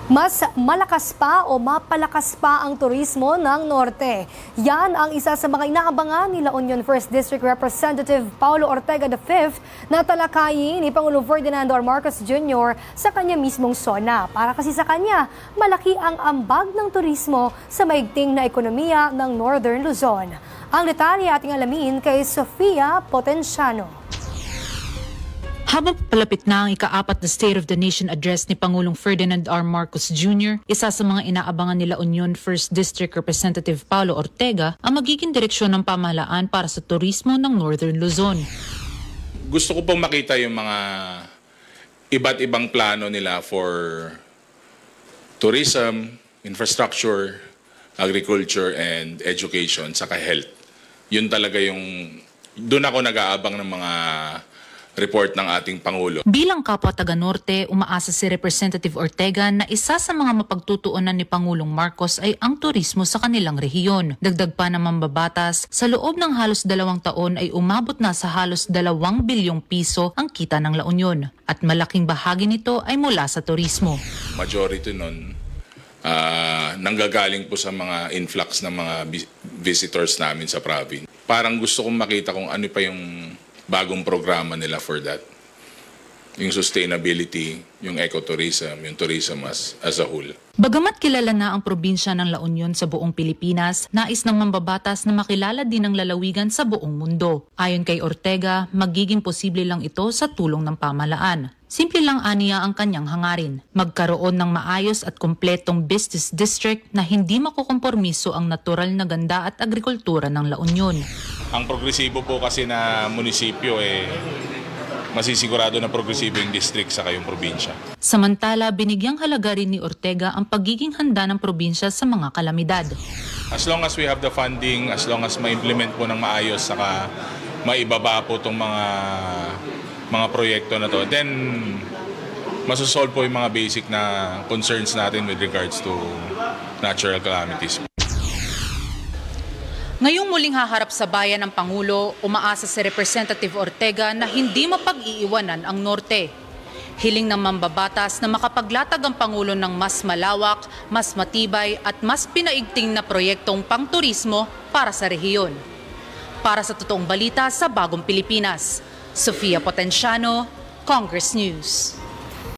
Mas malakas pa o mapalakas pa ang turismo ng Norte. Yan ang isa sa mga inaabangan ni La Union 1st District Representative Paulo Ortega V na talakayin ni Pangulong Ferdinand R. Marcos Jr. sa kanya mismong SONA. Para kasi sa kanya, malaki ang ambag ng turismo sa maigting na ekonomiya ng Northern Luzon. Ang detalye ating alamin kay Sofia Potenciano. Habang palapit na ang ika-4 na State of the Nation Address ni Pangulong Ferdinand R. Marcos Jr., isa sa mga inaabangan ni La Union 1st District Representative Paulo Ortega ang magiging direksyon ng pamahalaan para sa turismo ng Northern Luzon. Gusto ko pong makita yung mga iba't ibang plano nila for tourism, infrastructure, agriculture, and education, saka health. Yun talaga doon ako nag-aabang ng mga report ng ating Pangulo. Bilang kapwa taga-Norte, umaasa si Representative Ortega na isa sa mga mapagtutuunan ni Pangulong Marcos ay ang turismo sa kanilang rehiyon. Dagdag pa ng mambabatas, sa loob ng halos 2 taon ay umabot na sa halos 2 bilyong piso ang kita ng La Union at malaking bahagi nito ay mula sa turismo. Majority nun nanggagaling po sa mga influx ng mga visitors namin sa province. Parang gusto kong makita kung ano pa yung bagong programa nila for that. Yung sustainability, yung ecotourism, yung tourism as a whole. Bagamat kilala na ang probinsya ng La Union sa buong Pilipinas, nais ng mambabatas na makilala din ang lalawigan sa buong mundo. Ayon kay Ortega, magiging posible lang ito sa tulong ng pamahalaan. Simple lang aniya ang kanyang hangarin, magkaroon ng maayos at kumpletong business district na hindi makukompormiso ang natural na ganda at agrikultura ng La Union. Ang progresibo po kasi na munisipyo masisigurado na progresibo yung district sa kayong probinsya. Samantala, binigyang halaga rin ni Ortega ang pagiging handa ng probinsya sa mga kalamidad. As long as we have the funding, as long as ma-implement po ng maayos, saka maibaba po itong mga proyekto na to, then masosolve po yung mga basic na concerns natin with regards to natural calamities. Ngayong muling haharap sa bayan ng Pangulo, umaasa si Representative Ortega na hindi mapag-iiwanan ang Norte. Hiling ng mambabatas na makapaglatag ang Pangulo ng mas malawak, mas matibay at mas pinaigting na proyektong pangturismo para sa rehiyon. Para sa totoong balita sa Bagong Pilipinas, Sofia Potenciano, Congress News.